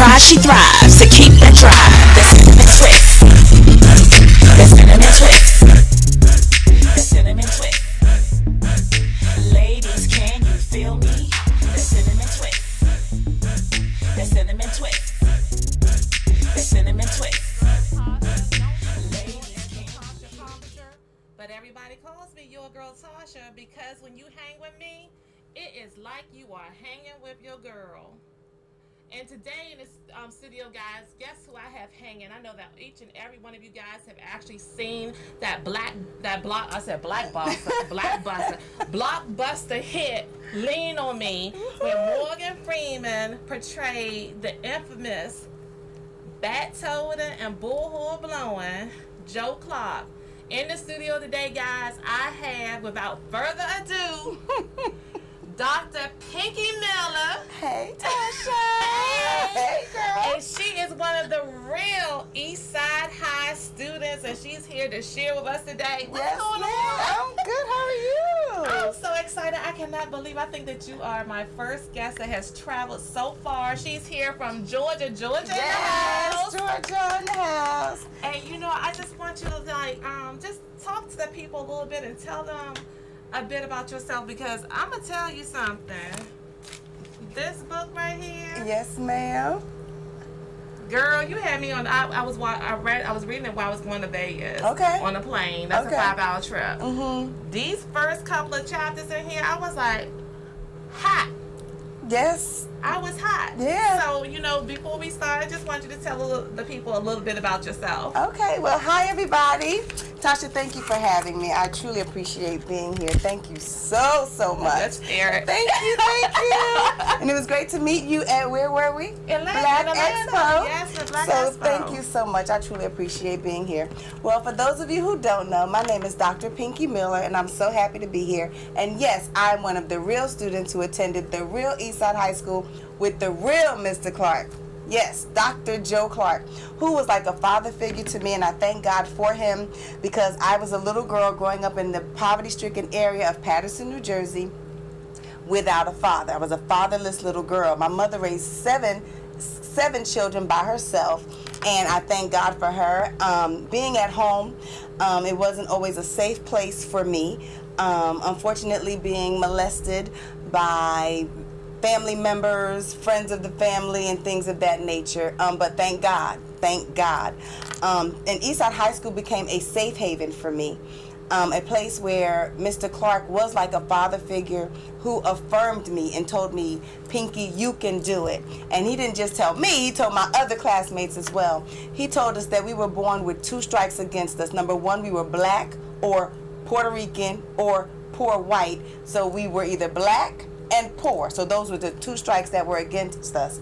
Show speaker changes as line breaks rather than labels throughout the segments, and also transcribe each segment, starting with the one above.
pride, she thrives to keep that drive. The cinnamon twist. The cinnamon twist. The cinnamon twist. Ladies, can you feel me? The cinnamon twist. The cinnamon twist. The cinnamon twist.
But everybody calls me your girl Tasha because when you hang with me, it is like you are hanging with your girl. And today in this studio, guys, guess who I have hanging? I know that each and every one of you guys have actually seen that blockbuster hit, Lean on Me, where Morgan Freeman portrayed the infamous bat-toting and bullhorn blowing Joe Clark. In the studio today, guys, I have, without further ado, Dr. Pinky Miller.
Hey, Tasha. Hey, girl.
And she is one of the real East Side High students, and she's here to share with us today. What's going on?
I'm good. How are you?
I'm so excited. I cannot believe. I think that you are my first guest that has traveled so far. She's here from Georgia. Georgia in the house.
Georgia in the house.
And you know, I just want you to just talk to the people a little bit and tell them a bit about yourself, because I'm gonna tell you something. This book right here.
Yes, ma'am.
Girl, you had me on. I was reading it while I was going to Vegas.
Okay.
On a plane. That's
Okay.
a 5-hour trip.
Mm-hmm.
These first couple of chapters in here, I was like, hot.
Yes.
I was hot.
Yeah.
So, you know, before we start, I just want you to tell the people a little bit about yourself.
Okay. Well, hi, everybody. Tasha, thank you for having me. I truly appreciate being here. Thank you so much.
That's fair.
Thank you. And it was great to meet you at, where were we? Black Expo.
Yes, the Black
So
Expo.
thank you so much. I truly appreciate being here. Well, for those of you who don't know, my name is Dr. Pinky Miller, and I'm so happy to be here. And yes, I'm one of the real students who attended the real Eastside High School with the real Mr. Clark. Yes, Dr. Joe Clark, who was like a father figure to me, and I thank God for him, because I was a little girl growing up in the poverty-stricken area of Paterson, New Jersey, without a father. I was a fatherless little girl. My mother raised seven children by herself, and I thank God for her. Being at home, it wasn't always a safe place for me. Unfortunately, being molested by family members, friends of the family, and things of that nature. But thank God. And Eastside High School became a safe haven for me. A place where Mr. Clark was like a father figure who affirmed me and told me, Pinky, you can do it. And he didn't just tell me, he told my other classmates as well. He told us that we were born with 2 strikes against us. Number 1, we were black or Puerto Rican or poor white. So we were either black and poor. So those were the 2 strikes that were against us.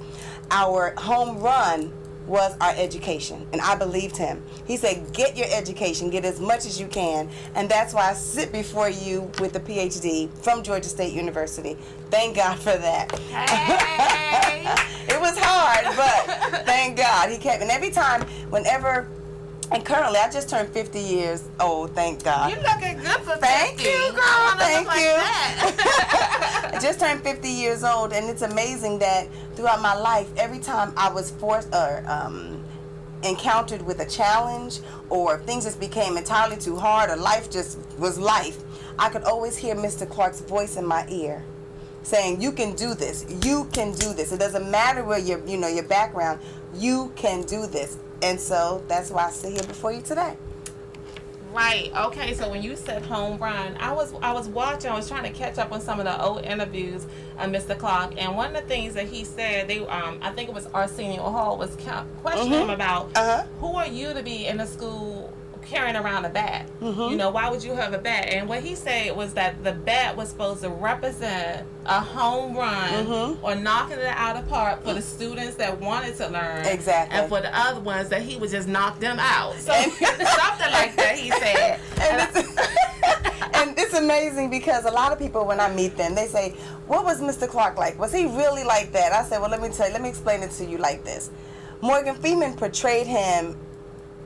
Our home run was our education, and I believed him. He said, get your education, get as much as you can, and that's why I sit before you with a PhD from Georgia State University. Thank God for that.
Hey.
It was hard, but thank God. He kept, and every time, whenever, and currently, I just turned 50 years old, thank God.
You're looking good for 50.
Thank you, girl. Thank you.
That.
I just turned 50 years old, and it's amazing that throughout my life, every time I was forced or encountered with a challenge, or things just became entirely too hard, or life just was life, I could always hear Mr. Clark's voice in my ear saying, you can do this. You can do this. It doesn't matter where your background. You can do this. And so that's why I sit here before you today.
Right. Okay. So when you said home run, I was watching. I was trying to catch up on some of the old interviews of Mr. Clark, and one of the things that he said, I think it was Arsenio Hall was questioning him about who are you to be in the school carrying around a bat? You know, why would you have a bat? And what he said was that the bat was supposed to represent a home run or knocking it out of the park for the students that wanted to learn.
Exactly.
And for the other ones that he would just knock them out. So something like that, he said.
And it's amazing because a lot of people, when I meet them, they say, what was Mr. Clark like? Was he really like that? I said, well, let me explain it to you like this. Morgan Freeman portrayed him,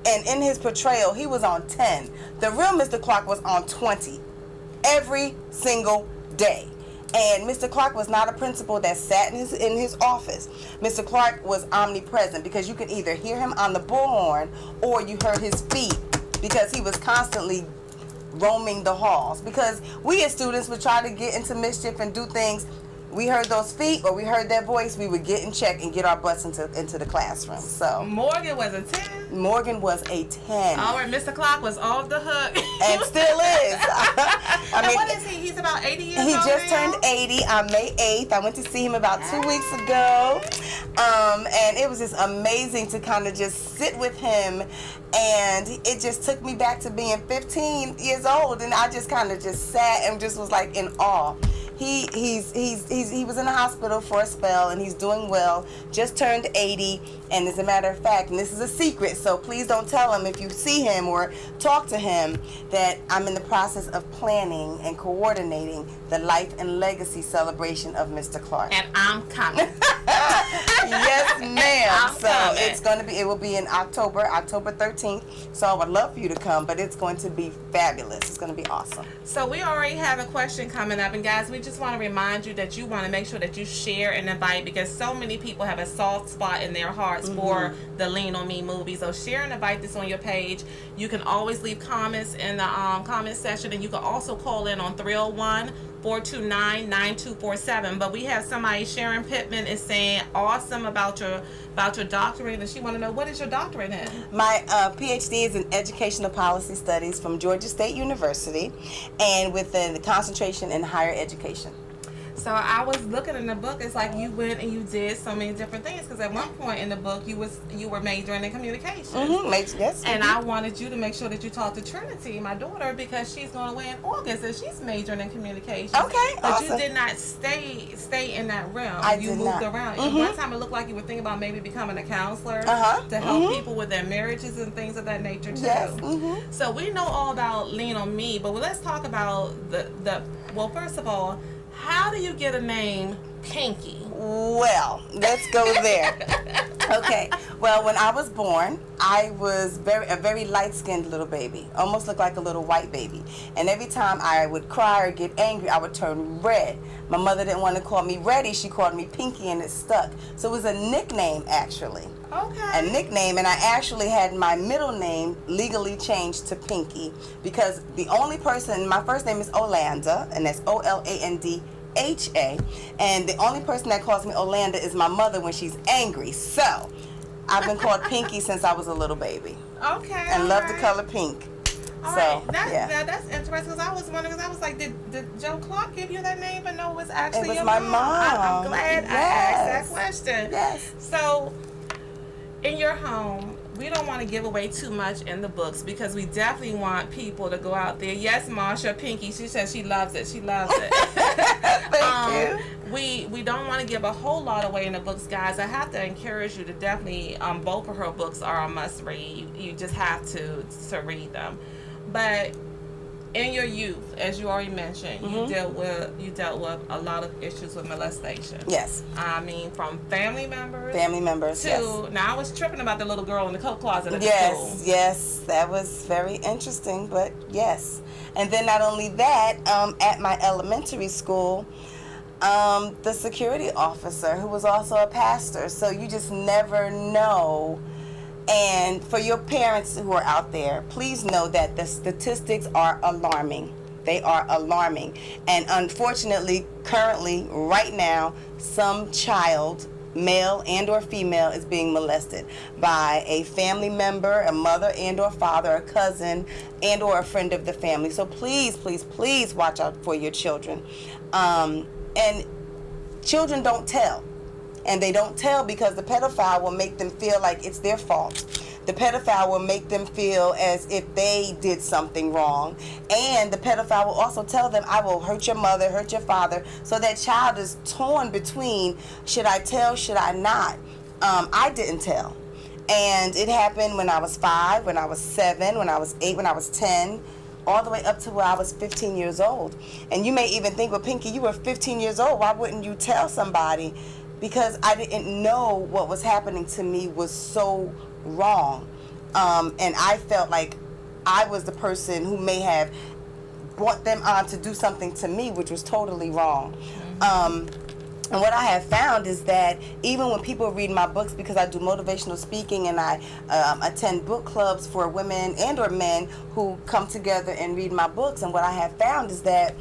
and in his portrayal, he was on 10. The real Mr. Clark was on 20 every single day. And Mr. Clark was not a principal that sat in his office. Mr. Clark was omnipresent because you could either hear him on the bullhorn or you heard his feet because he was constantly roaming the halls. Because we as students would try to get into mischief and do things. We heard those feet or we heard that voice, we would get in check and get our butts into the classroom. So
Morgan was a 10.
Morgan was a 10.
All right, Mr. Clark was off the hook.
And still is.
And what is he? He's about 80 years old.
He just
now?
turned 80 on May 8th. I went to see him about 2 weeks ago. And it was just amazing to kind of just sit with him. And it just took me back to being 15 years old. And I just kind of just sat and just was like in awe. He was in the hospital for a spell and he's doing well. Just turned 80, and as a matter of fact, and this is a secret, so please don't tell him if you see him or talk to him, that I'm in the process of planning and coordinating the life and legacy celebration of Mr. Clark.
And I'm coming.
Yes, ma'am.
I'm
So
coming.
it will be in October 13th. So I would love for you to come, but it's going to be fabulous. It's going to be awesome.
So we already have a question coming up, and guys, we just want to remind you that you want to make sure that you share and invite, because so many people have a soft spot in their hearts for the Lean On Me movie. So share and invite this on your page. You can always leave comments in the comment section, and you can also call in on 301-429-9247. But we have somebody, Sharon Pittman, is saying awesome about your doctorate, and she want to know, what is your doctorate in?
My PhD is in Educational Policy Studies from Georgia State University, and within the concentration in higher education.
So I was looking in the book. It's like you went and you did so many different things, because at one point in the book you were majoring in communications.
Yes.
And I wanted you to make sure that you talked to Trinity, my daughter, because she's going away in August and she's majoring in communications.
Okay,
but
awesome.
You did not stay in that realm. You
did
moved
not.
around. And one time it looked like you were thinking about maybe becoming a counselor to help people with their marriages and things of that nature too.
Yes.
So we know all about Lean On Me, but let's talk about well, first of all, how do you get a name Pinky?
Well, let's go there. Okay. Well, when I was born, I was a very light-skinned little baby, almost looked like a little white baby. And every time I would cry or get angry, I would turn red. My mother didn't want to call me Reddy; she called me Pinky, and it stuck. So it was a nickname, actually.
Okay.
A nickname, and I actually had my middle name legally changed to Pinky because the only person, my first name is Olanda, and that's Olandha, and the only person that calls me Olanda is my mother when she's angry. So I've been called Pinky since I was a little baby.
Okay.
And love the color pink.
That's interesting, because I was wondering, because I was like, did Joe Clark give you that name? But no, it was actually
It was
your
my
mom.
mom.
I'm glad I asked that question.
Yes.
So, in your home, we don't want to give away too much in the books, because we definitely want people to go out there. Yes, Marsha, Pinky, she says she loves it. She loves it.
Thank you.
We don't want to give a whole lot away in the books, guys. I have to encourage you to definitely, both of her books are a must read. You just have to read them. But in your youth, as you already mentioned, you dealt with a lot of issues with molestation.
Yes.
I mean, from family members. To
yes.
now, I was tripping about the little girl in the coat closet at the school.
Yes, that was very interesting, but yes. And then not only that, at my elementary school, the security officer, who was also a pastor, so you just never know. And for your parents who are out there, please know that the statistics are alarming. They are alarming. And unfortunately, currently, right now, some child, male and or female, is being molested by a family member, a mother and or father, a cousin and or a friend of the family. So please, please, please watch out for your children. And children don't tell. And they don't tell because the pedophile will make them feel like it's their fault. The pedophile will make them feel as if they did something wrong. And the pedophile will also tell them, I will hurt your mother, hurt your father. So that child is torn between, should I tell, should I not? I didn't tell. And it happened when I was 5, when I was 7, when I was 8, when I was 10, all the way up to where I was 15 years old. And you may even think, well, Pinky, you were 15 years old. Why wouldn't you tell somebody? Because I didn't know what was happening to me was so wrong. And I felt like I was the person who may have brought them on to do something to me, which was totally wrong. And what I have found is that even when people read my books, because I do motivational speaking and I attend book clubs for women and or men who come together and read my books, and what I have found is that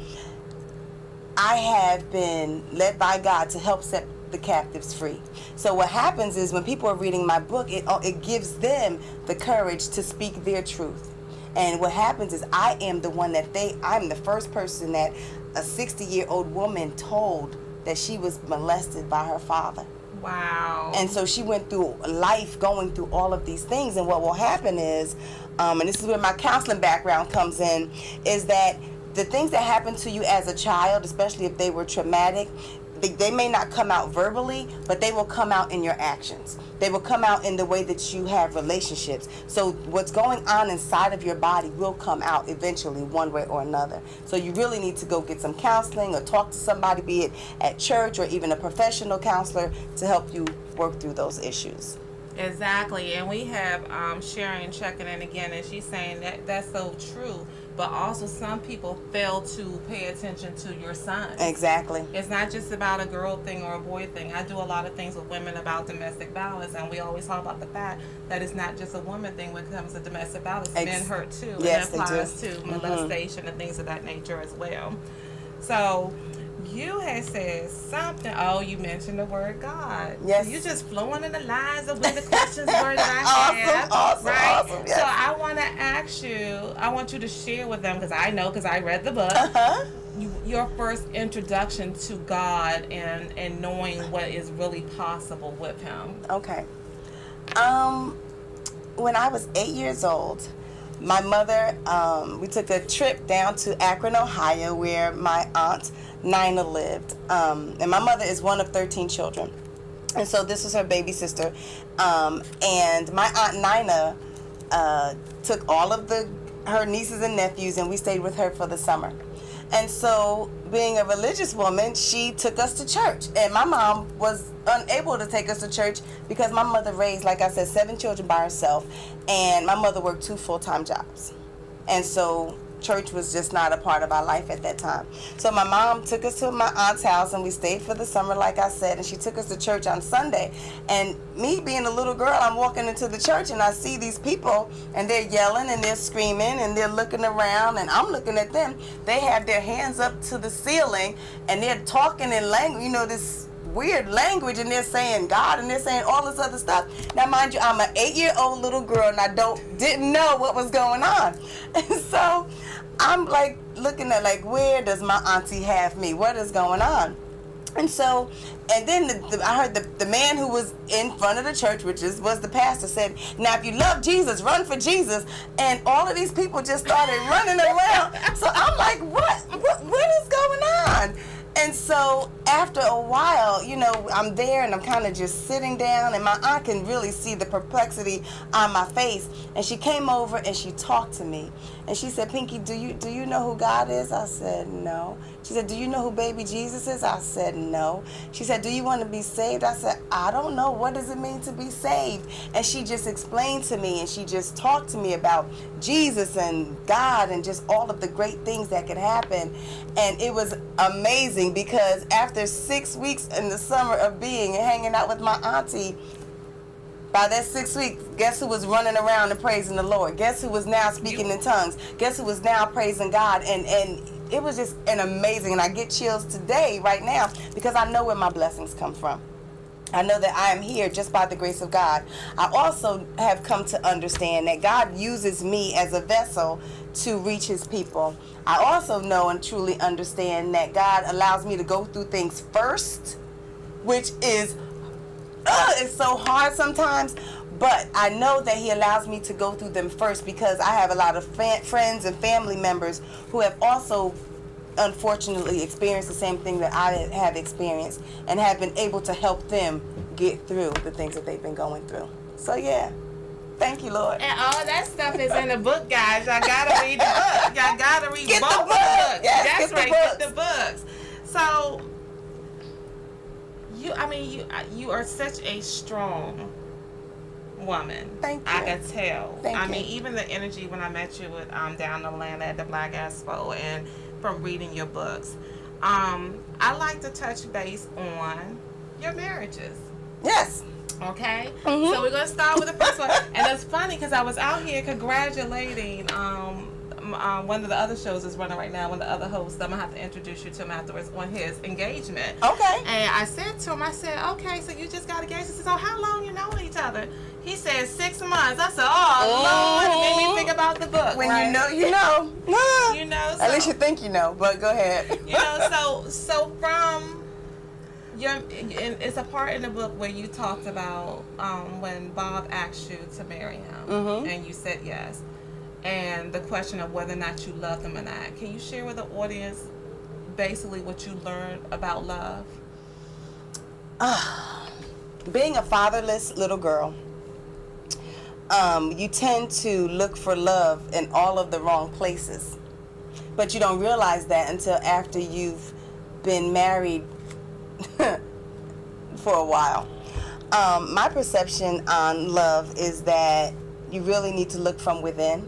I have been led by God to help set the captives free. So what happens is when people are reading my book, it gives them the courage to speak their truth. And what happens is I'm the first person that a 60-year-old woman told that she was molested by her father.
Wow.
And so she went through life going through all of these things. And what will happen is, and this is where my counseling background comes in, is that the things that happen to you as a child, especially if they were traumatic, they may not come out verbally, but they will come out in your actions. They will come out in the way that you have relationships. So what's going on inside of your body will come out eventually one way or another. So you really need to go get some counseling or talk to somebody, be it at church or even a professional counselor, to help you work through those issues.
Exactly. And we have Sharon checking in again, and she's saying that that's so true. But also some people fail to pay attention to your son.
Exactly.
It's not just about a girl thing or a boy thing. I do a lot of things with women about domestic violence, and we always talk about the fact that it's not just a woman thing when it comes to domestic violence. Men hurt too.
Yes,
and it applies to molestation and things of that nature as well. So you had said something. Oh, you mentioned the word God.
Yes.
So you just flowing in the lines of where the questions were that I have.
Awesome,
right?
awesome. Yes.
So I want to ask you, I want you to share with them, because I read the book, your first introduction to God and knowing what is really possible with Him.
Okay. When I was 8 years old, my mother, we took a trip down to Akron, Ohio, where my aunt Nina lived. And my mother is one of 13 children. And so this was her baby sister. And my aunt Nina took all of her nieces and nephews, and we stayed with her for the summer. And so, being a religious woman, she took us to church. And my mom was unable to take us to church because my mother raised, like I said, 7 children by herself. And my mother worked 2 full-time jobs. And so church was just not a part of our life at that time. So my mom took us to my aunt's house, and we stayed for the summer, like I said, and she took us to church on Sunday. And me being a little girl, I'm walking into the church, and I see these people, and they're yelling, and they're screaming, and they're looking around, and I'm looking at them. They have their hands up to the ceiling, and they're talking in language, this weird language, and they're saying God, and they're saying all this other stuff. Now, mind you, I'm an 8-year-old little girl, and I didn't know what was going on. And so I'm like looking at where does my auntie have me? What is going on? And so, and then I heard the man who was in front of the church, which was the pastor, said, "Now, if you love Jesus, run for Jesus." And all of these people just started running around. So I'm like, what is going on? And so after a while, I'm there and I'm kind of just sitting down, and my aunt can really see the perplexity on my face. And she came over and she talked to me. And she said, "Pinky, do you know who God is?" I said, "No." She said, "Do you know who baby Jesus is?" I said, "No." She said, "Do you want to be saved?" I said, "I don't know. What does it mean to be saved?" And she just explained to me, and she just talked to me about Jesus and God and just all of the great things that could happen. And it was amazing, because after 6 weeks in the summer of being and hanging out with my auntie, by that 6 weeks, guess who was running around and praising the Lord? Guess who was now speaking in tongues? Guess who was now praising God? And it was just an amazing, and I get chills today, right now, because I know where my blessings come from. I know that I am here just by the grace of God. I also have come to understand that God uses me as a vessel to reach His people. I also know and truly understand that God allows me to go through things first, which is it's so hard sometimes, but I know that He allows me to go through them first because I have a lot of friends and family members who have also unfortunately experienced the same thing that I have experienced, and have been able to help them get through the things that they've been going through. So yeah, thank you, Lord.
And all that stuff is in the book, guys. Y'all gotta read the book. Y'all gotta read
Get
both
the
the
book.
books.
Yes,
That's
get the
right.
books.
Get the books. So you are such a strong woman.
Thank you.
I can tell.
Thank you.
mean, even the energy when I met you with down the land at the Black Expo, and from reading your books, I like to touch base on your marriages.
Yes.
Okay,
Mm-hmm.
so we're gonna start with the first one, and it's funny because I was out here congratulating one of the other shows is running right now. One of the other hosts, I'm gonna have to introduce you to him afterwards on his engagement.
Okay.
And I said to him, I said, okay, so you just got engaged. He said, so how long you know each other? He said 6 months. I said, oh Lord, it made me think about the book.
When
right?
you know, you know.
You know. So,
at least you think you know, but go ahead.
You know, so from. It's a part in the book where you talked about when Bob asked you to marry him, and you said yes, and the question of whether or not you loved him or not. Can you share with the audience basically what you learned about love?
Being a fatherless little girl, you tend to look for love in all of the wrong places, but you don't realize that until after you've been married for a while. My perception on love is that you really need to look from within,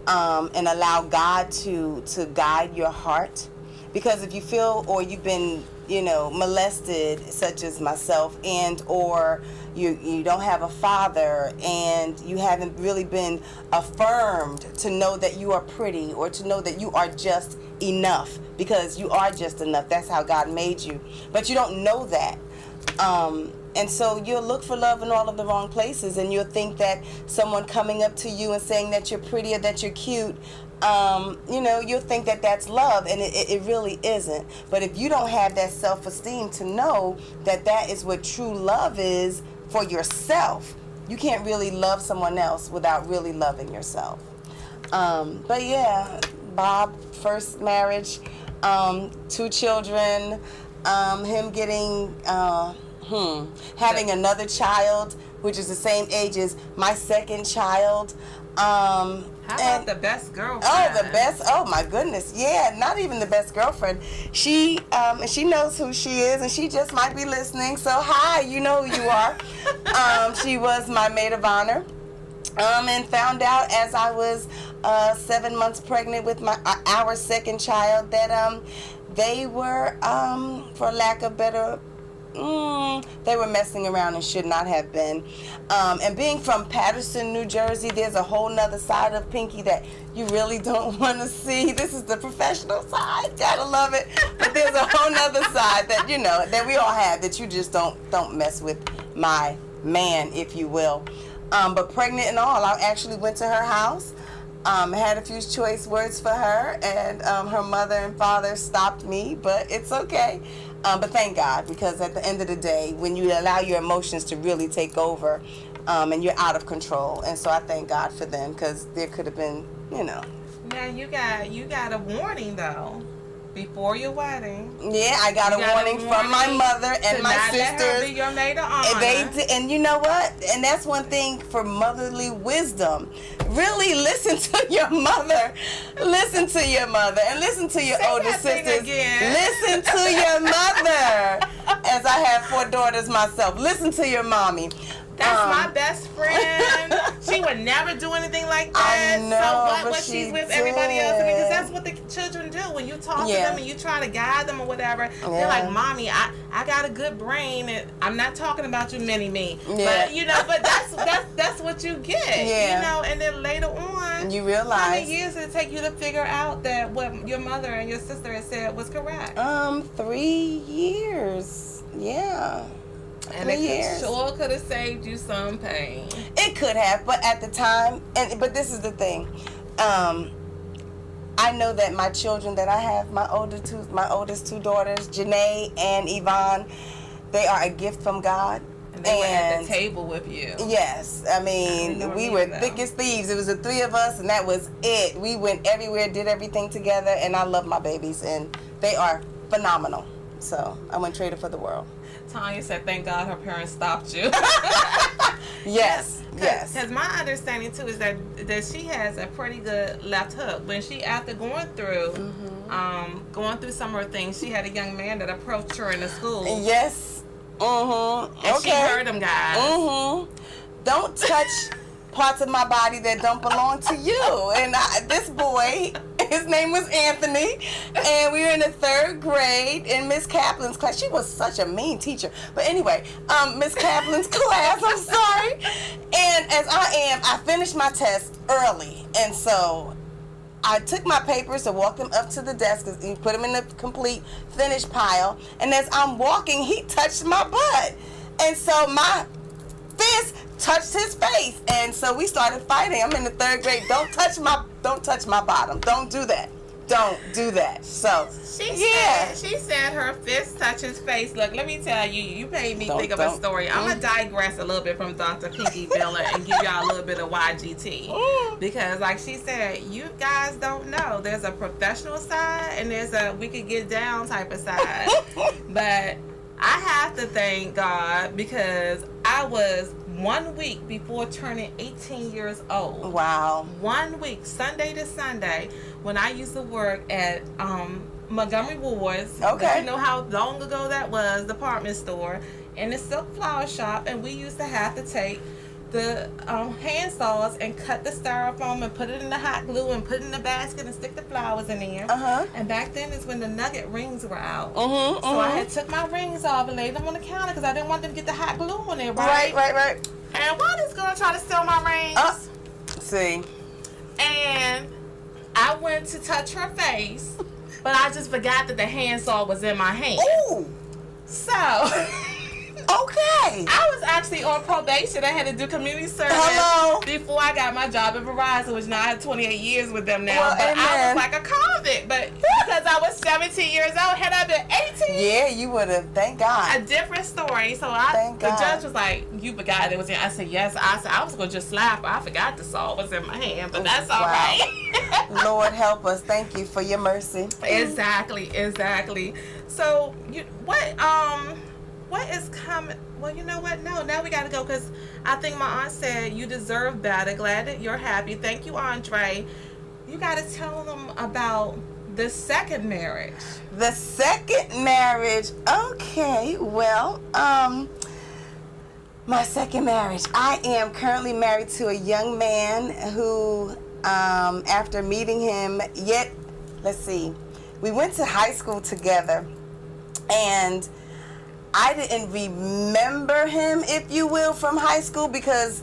and allow God to guide your heart. Because if you feel or you've been, molested, such as myself, and or you don't have a father and you haven't really been affirmed to know that you are pretty or to know that you are just enough, because you are just enough. That's how God made you. But you don't know that. And so you'll look for love in all of the wrong places, and you'll think that someone coming up to you and saying that you're pretty or that you're cute, you'll think that that's love, and it really isn't. But if you don't have that self-esteem to know that that is what true love is for yourself, you can't really love someone else without really loving yourself. But yeah, Bob, first marriage, 2 children, him getting, having another child, which is the same age as my second child.
How about the best girlfriend?
Oh, the best! Oh my goodness, yeah, not even the best girlfriend. She knows who she is, and she just might be listening. So hi, you know who you are. She was my maid of honor, and found out as I was 7 months pregnant with our second child that they were, for lack of better. They were messing around and should not have been. And being from Patterson, New Jersey, there's a whole nother side of Pinky that you really don't want to see. This is the professional side. Gotta love it. But there's a whole nother side that, that we all have, that you just don't mess with my man, if you will. But pregnant and all, I actually went to her house. Had a few choice words for her, and her mother and father stopped me, but it's okay. But thank God, because at the end of the day, when you allow your emotions to really take over, and you're out of control, and so I thank God for them, because there could have been,
Now you got a warning though. Before your wedding.
Yeah, I got a warning from my mother and my sisters.
Let her be your maid of honor.
And you know what? And that's one thing for motherly wisdom. Really listen to your mother. Listen to your mother. And listen to your older sisters. Listen to your mother. As I have 4 daughters myself. Listen to your mommy.
That's my best friend. She would never do anything like that.
I know,
so
but
what
she
she's with
did.
everybody else, because that's what the children do. When you talk to them and you try to guide them or whatever, they're like, "Mommy, I got a good brain, and I'm not talking about you, mini-me."
Yeah.
But that's what you get.
Yeah.
And then later on,
you realize
how many years did it take you to figure out that what your mother and your sister had said was correct?
3 years. Yeah.
And it sure could have saved you some pain.
It could have, but at the time, but this is the thing. I know that my children that I have, my oldest 2 daughters, Janae and Yvonne, they are a gift from God.
And they were at the table with you.
Yes. I mean, we were thick as thieves. It was the 3 of us, and that was it. We went everywhere, did everything together, and I love my babies, and they are phenomenal. So I wouldn't trade it for the world.
Tanya said, thank God her parents stopped you.
Yes.
Because my understanding, too, is that she has a pretty good left hook. When she, after going through some of her things, she had a young man that approached her in the school.
Yes.
And she heard him, guys.
Don't touch parts of my body that don't belong to you. And this boy, his name was Anthony, and we were in the 3rd grade in Miss Kaplan's class. She was such a mean teacher. But anyway, Miss Kaplan's class, I'm sorry. And as I finished my test early. And so I took my papers and walked them up to the desk and put them in the complete finished pile. And as I'm walking, he touched my butt. And so my fist touched his face. And so we started fighting. I'm in the 3rd grade. Don't touch my bottom. Don't do that. Don't do that. So
she said her fist touched his face. Look, let me tell you, you made me think of a story. I'm gonna digress a little bit from Dr. Pinky Miller and give y'all a little bit of YGT, because like she said, you guys don't know, there's a professional side and there's a we could get down type of side. But I have to thank God, because I was 1 week before turning 18 years old.
Wow.
1 week, Sunday to Sunday, when I used to work at Montgomery Ward's.
Okay.
You know how long ago that was, department store, and the silk flower shop, and we used to have to take the hand saws and cut the styrofoam and put it in the hot glue and put it in the basket and stick the flowers in there. And back then is when the nugget rings were out. So I had took my rings off and laid them on the counter because I didn't want them to get the hot glue on there, right?
Right.
And why this girl try to steal my rings?
See.
And I went to touch her face, but I just forgot that the hand saw was in my hand.
Ooh.
So
okay.
I was actually on probation. I had to do community service before I got my job at Verizon, which now I have 28 years with them now.
Well,
but
amen.
I was like a convict. But because I was 17 years old, had I been 18,
yeah, you would have. Thank God.
a different story. So
Thank
the
God.
judge was like, "You forgot it was in." I said, "Yes." I said, "I was gonna just slap her. I forgot the saw was in my hand, but that's all right."
Lord help us. Thank you for your mercy.
Exactly. So what is coming? Well, you know what? No, now we got to go, because I think my aunt said you deserve better. Glad that you're happy. Thank you, Andre. You got to tell them about the second marriage.
The second marriage. Okay. Well, my second marriage. I am currently married to a young man who, after meeting him, we went to high school together, and I didn't remember him, if you will, from high school, because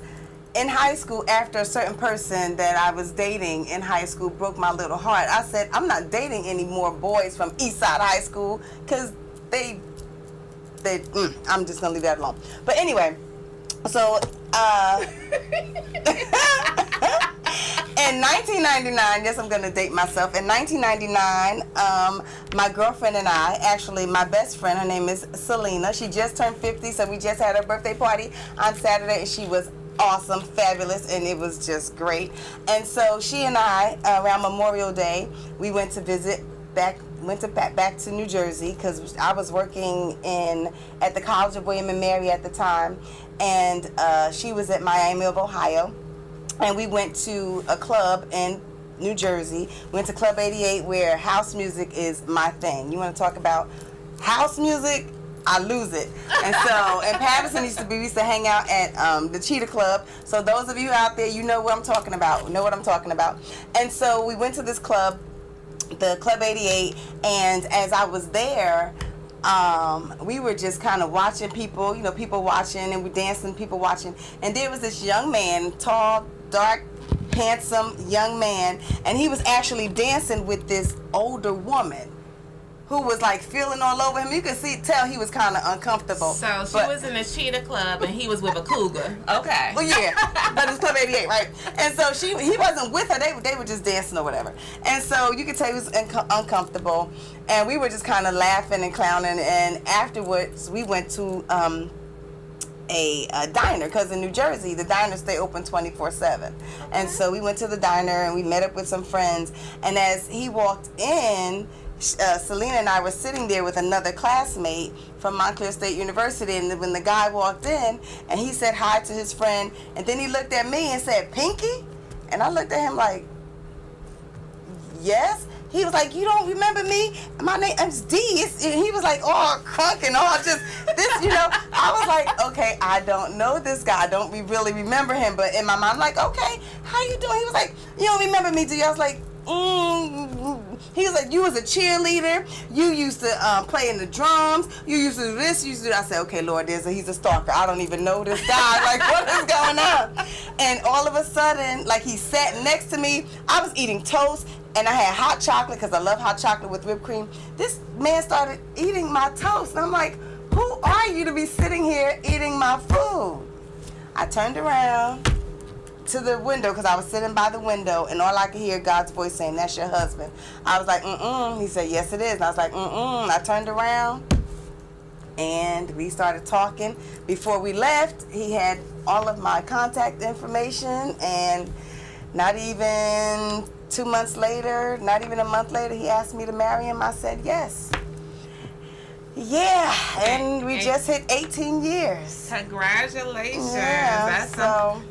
in high school, after a certain person that I was dating in high school broke my little heart, I said, I'm not dating any more boys from Eastside High School, because I'm just going to leave that alone. But anyway, so, in 1999, yes, I'm going to date myself. In 1999, my girlfriend and I, actually my best friend, her name is Selena. She just turned 50, so we just had her birthday party on Saturday, and she was awesome, fabulous, and it was just great. And so she and I, around Memorial Day, we went to visit back to New Jersey, because I was working at the College of William and Mary at the time, and she was at Miami of Ohio. And we went to a club in New Jersey. Went to Club 88, where house music is my thing. You want to talk about house music? I lose it. And so in Patterson, we used to hang out at the Cheetah Club. So those of you out there, you know what I'm talking about. And so we went to this club, the Club 88, and as I was there, we were just kind of watching people, people watching, and we dancing, people watching. And there was this young man, tall, dark, handsome young man, and he was actually dancing with this older woman who was like feeling all over him. You could tell he was kind of uncomfortable.
So she was in the Cheetah Club and he was with a cougar. Okay.
Well, yeah, but it's Club 88, right? And so he wasn't with her. They were just dancing or whatever. And so you could tell he was uncomfortable, and we were just kind of laughing and clowning. And afterwards, we went to a diner, because in New Jersey, the diners stay open 24/7. And so we went to the diner and we met up with some friends. And as he walked in, Selena and I were sitting there with another classmate from Montclair State University, and when the guy walked in and he said hi to his friend, and then he looked at me and said, "Pinky?" And I looked at him like, "Yes." He was like, "You don't remember me? My name is D." And he was like all crunk and all just this, I was like, okay, I don't know this guy. I don't really remember him. But in my mind, I'm like, okay, how you doing? He was like, you don't remember me, do you? I was like, He was like, you was a cheerleader. You used to play in the drums. You used to do this. You used to do. I said, okay, Lord, he's a stalker. I don't even know this guy. Like, what is going on? And all of a sudden, like, he sat next to me. I was eating toast, and I had hot chocolate because I love hot chocolate with whipped cream. This man started eating my toast, and I'm like, who are you to be sitting here eating my food? I turned around to the window because I was sitting by the window, and all I could hear God's voice saying, that's your husband. I was like, He said, yes, it is. And I was like, I turned around, and we started talking. Before we left, he had all of my contact information, and not even 2 months later, not even a month later, he asked me to marry him. I said yes. Yeah, and we just hit 18 years.
Congratulations.
Yeah,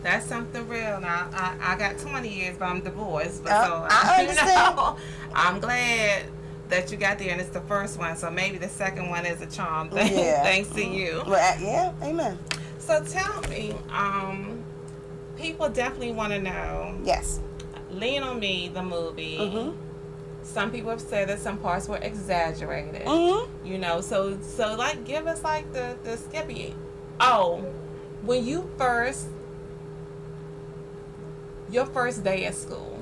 that's something real. Now, I got 20 years, but I'm divorced. But
I understand.
I'm glad that you got there, and it's the first one, so maybe the second one is a charm.
Yeah.
Thanks to you.
Well, yeah, amen.
So tell me, people definitely want to know.
Yes.
Lean on Me, the movie.
Mm-hmm.
Some people have said that some parts were exaggerated.
Mm-hmm.
So like, give us like the skippy. Oh, when your first day at school.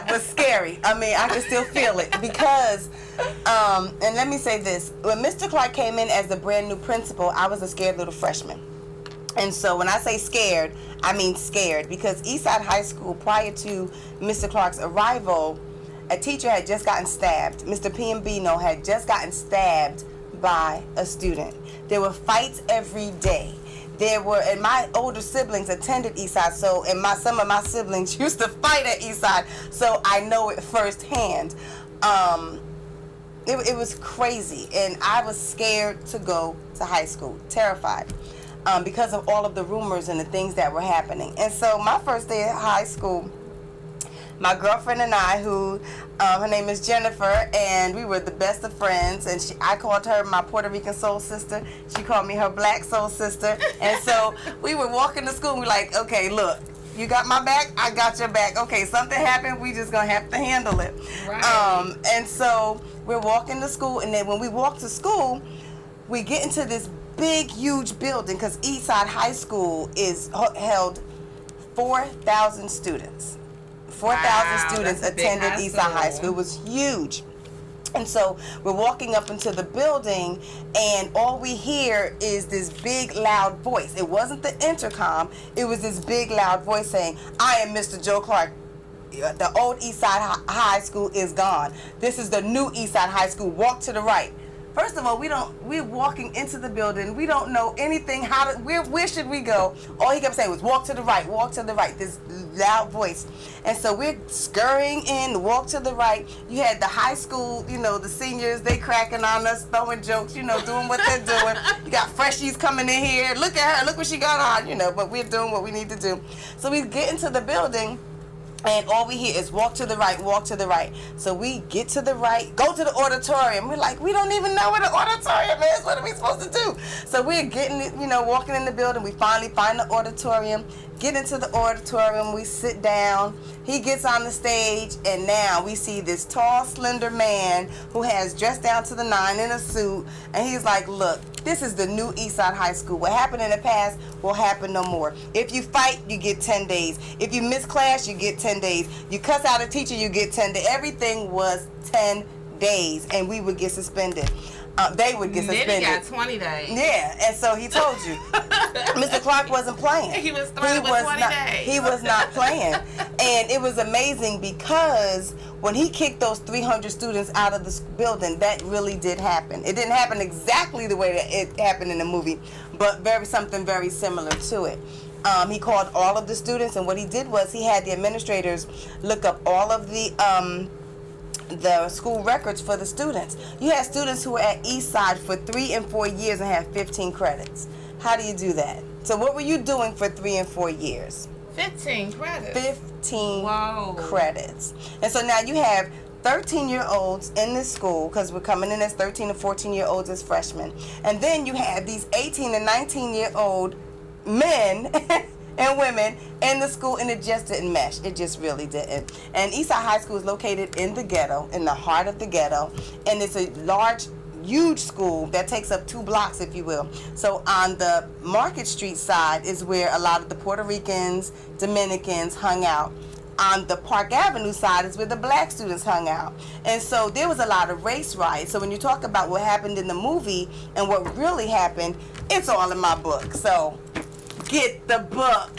was scary. I mean, I can still feel it because, and let me say this: when Mr. Clark came in as the brand new principal, I was a scared little freshman. And so when I say scared, I mean scared, because Eastside High School, prior to Mr. Clark's arrival, a teacher had just gotten stabbed. Mr. Piambino had just gotten stabbed by a student. There were fights every day. And my older siblings attended Eastside, some of my siblings used to fight at Eastside, so I know it firsthand. It was crazy, and I was scared to go to high school, terrified. Because of all of the rumors and the things that were happening. And so my first day at high school, my girlfriend and I, her name is Jennifer, and we were the best of friends, and I called her my Puerto Rican soul sister. She called me her black soul sister. And so we were walking to school, and we're like, okay, look, you got my back, I got your back. Okay, something happened, we just gonna have to handle it.
Right.
And so we're walking to school, and then when we walk to school, we get into this big, huge building, because Eastside High School held 4,000 students. 4,000 students attended Eastside High School. It was huge. And so we're walking up into the building, and all we hear is this big, loud voice. It wasn't the intercom. It was this big, loud voice saying, I am Mr. Joe Clark. The old Eastside High School is gone. This is the new Eastside High School. Walk to the right. First of all, we're walking into the building. We don't know anything. Where should we go? All he kept saying was, walk to the right, this loud voice. And so we're scurrying in, walk to the right. You had the high school, the seniors, they cracking on us, throwing jokes, doing what they're doing. You got freshies coming in here. Look at her, look what she got on, but we're doing what we need to do. So we get into the building, and all we hear is walk to the right, walk to the right. So we get to the right, go to the auditorium. We're like, we don't even know where the auditorium is. What are we supposed to do? So we're getting, walking in the building. We finally find the auditorium, get into the auditorium. We sit down. He gets on the stage, and now we see this tall, slender man who has dressed down to the nine in a suit. And he's like, look, this is the new Eastside High School. What happened in the past will happen no more. If you fight, you get 10 days. If you miss class, you get 10 days. You cuss out a teacher, you get 10 days. Everything was 10 days, and we would get suspended. They would get suspended.
Then he got 20 days.
Yeah, and so he told you. Mr. Clark wasn't playing.
He was threatened with 20 days.
He was not playing. And it was amazing because when he kicked those 300 students out of the building, that really did happen. It didn't happen exactly the way that it happened in the movie, but something very similar to it. He called all of the students, and what he did was he had the administrators look up all of the school records for the students. You had students who were at Eastside for 3 and 4 years and had 15 credits. How do you do that? So what were you doing for 3 and 4 years?
15 credits.
15 credits. And so now you have 13-year-olds in this school, because we're coming in as 13 and 14-year-olds as freshmen. And then you have these 18 and 19-year-old men and women in the school, and it just didn't mesh. It just really didn't. And Eastside High School is located in the ghetto, in the heart of the ghetto, and it's a large, huge school that takes up 2 blocks, if you will. So on the Market Street side is where a lot of the Puerto Ricans, Dominicans hung out. On the Park Avenue side is where the black students hung out. And so there was a lot of race riots. So when you talk about what happened in the movie and what really happened, it's all in my book. So get the book.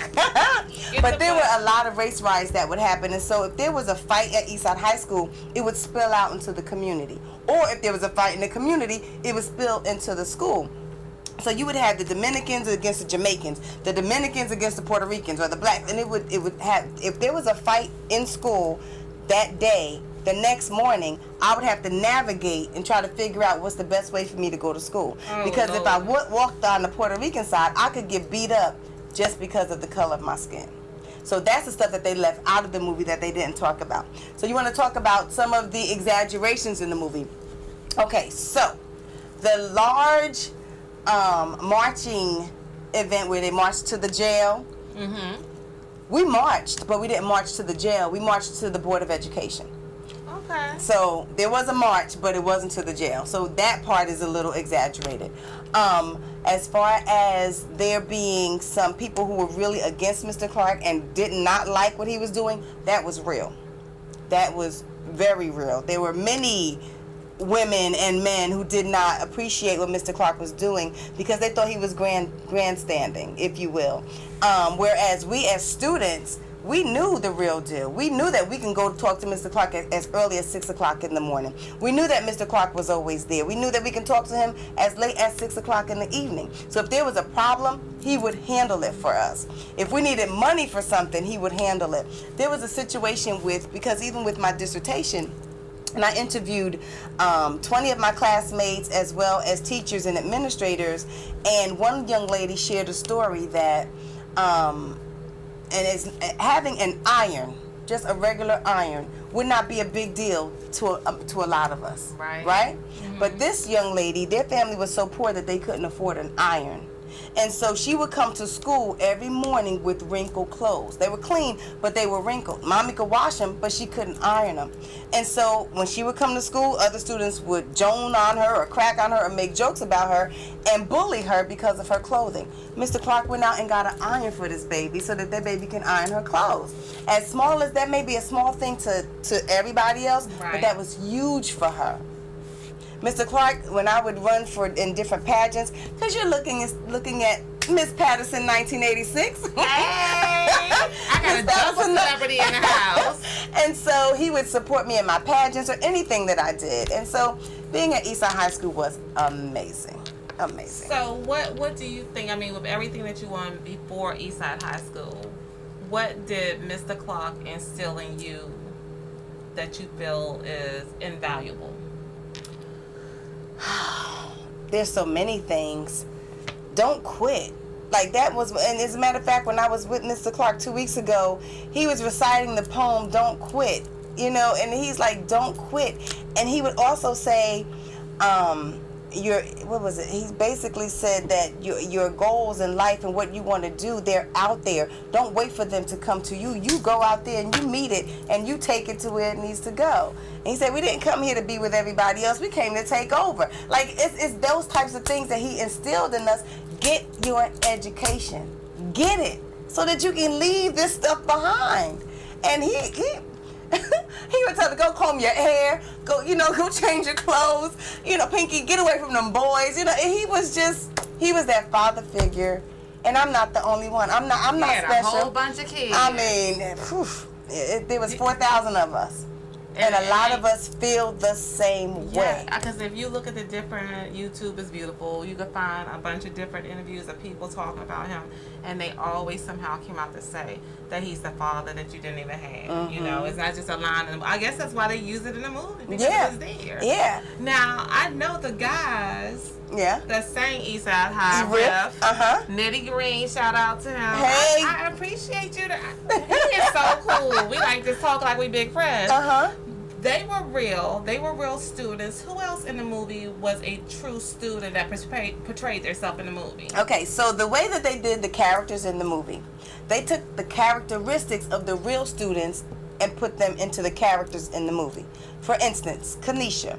But there were a lot of race riots that would happen. And so if there was a fight at Eastside High School, it would spill out into the community. Or if there was a fight in the community, it would spill into the school. So you would have the Dominicans against the Jamaicans, the Dominicans against the Puerto Ricans, or the blacks, and it would have, if there was a fight in school that day, the next morning, I would have to navigate and try to figure out what's the best way for me to go to school. Because if I walked on the Puerto Rican side, I could get beat up just because of the color of my skin. So that's the stuff that they left out of the movie that they didn't talk about. So you want to talk about some of the exaggerations in the movie. Okay, so the large marching event where they marched to the jail. Mm-hmm. We marched, but we didn't march to the jail. We marched to the Board of Education.
Okay.
So there was a march, but it wasn't to the jail. So that part is a little exaggerated. As far as there being some people who were really against Mr. Clark and did not like what he was doing, that was real. That was very real. There were many women and men who did not appreciate what Mr. Clark was doing because they thought he was grandstanding, if you will. Whereas we as students, we knew the real deal. We knew that we can go talk to Mr. Clark as early as 6 o'clock in the morning. We knew that Mr. Clark was always there. We knew that we can talk to him as late as 6 o'clock in the evening. So if there was a problem, he would handle it for us. If we needed money for something, he would handle it. There was a situation because even with my dissertation, and I interviewed 20 of my classmates as well as teachers and administrators, and one young lady shared a story that and is having an iron, just a regular iron, would not be a big deal to a lot of us, right? Mm-hmm. But this young lady, their family was so poor that they couldn't afford an iron. And so she would come to school every morning with wrinkled clothes. They were clean, but they were wrinkled. Mommy could wash them, but she couldn't iron them. And so when she would come to school, other students would joan on her or crack on her or make jokes about her and bully her because of her clothing. Mr. Clark went out and got an iron for this baby so that baby can iron her clothes. As small as that may be a small thing to everybody else, right, but that was huge for her. Mr. Clark, when I would run in different pageants, because you're looking at Miss Patterson 1986. Hey,
I got a double celebrity in the house.
And so he would support me in my pageants or anything that I did. And so being at Eastside High School was amazing. Amazing.
So what do you think, I mean, with everything that you won before Eastside High School, what did Mr. Clark instill in you that you feel is invaluable?
There's so many things. Don't quit. Like that was, and as a matter of fact, when I was with Mr. Clark 2 weeks ago, he was reciting the poem, Don't Quit, and he's like, don't quit. And he would also say, what was it? He basically said that your goals in life and what you want to do, they're out there. Don't wait for them to come to you. You go out there and you meet it and you take it to where it needs to go. And he said, we didn't come here to be with everybody else. We came to take over. Like it's those types of things that he instilled in us. Get your education. Get it so that you can leave this stuff behind. And he would tell me, go comb your hair, go change your clothes, Pinky, get away from them boys, and he was that father figure, and I'm not the only one. I'm not special.
A whole bunch of kids.
I mean, there was 4,000 of us. And a lot of us feel the same way.
Yeah, because if you look at the different, YouTube is beautiful. You can find a bunch of different interviews of people talking about him, and they always somehow came out to say that he's the father that you didn't even have. Mm-hmm. It's not just a line. I guess that's why they use it in the movie, because it was there.
Yeah.
Now, I know the guys that sang Eastside High Riff. Nitty Green, shout out to him.
Hey.
I appreciate you. He is so cool. We like to talk like we big friends. They were real. They were real students. Who else in the movie was a true student that portrayed themselves in the movie?
Okay, so the way that they did the characters in the movie, they took the characteristics of the real students and put them into the characters in the movie. For instance, Kanisha.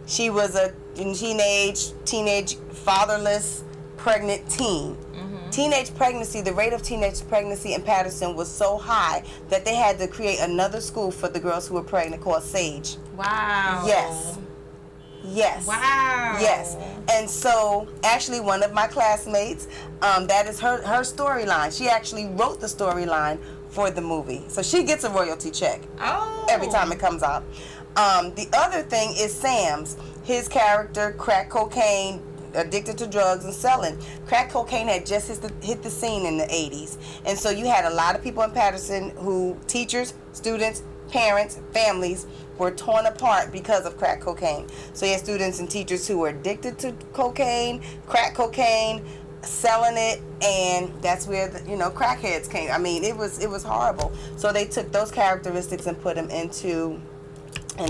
She was a teenage, fatherless, pregnant teen. Teenage pregnancy, the rate of teenage pregnancy in Patterson was so high that they had to create another school for the girls who were pregnant called Sage.
Wow.
Yes.
Wow.
Yes. And so, actually, one of my classmates, that is her storyline. She actually wrote the storyline for the movie. So she gets a royalty check every time it comes out. The other thing is Sam's. His character, crack cocaine, addicted to drugs and selling. Crack cocaine had just hit the scene in the 80s. And so you had a lot of people in Patterson who, teachers, students, parents, families, were torn apart because of crack cocaine. So you had students and teachers who were addicted to cocaine, crack cocaine, selling it, and that's where the, crackheads came. I mean, it was horrible. So they took those characteristics and put them into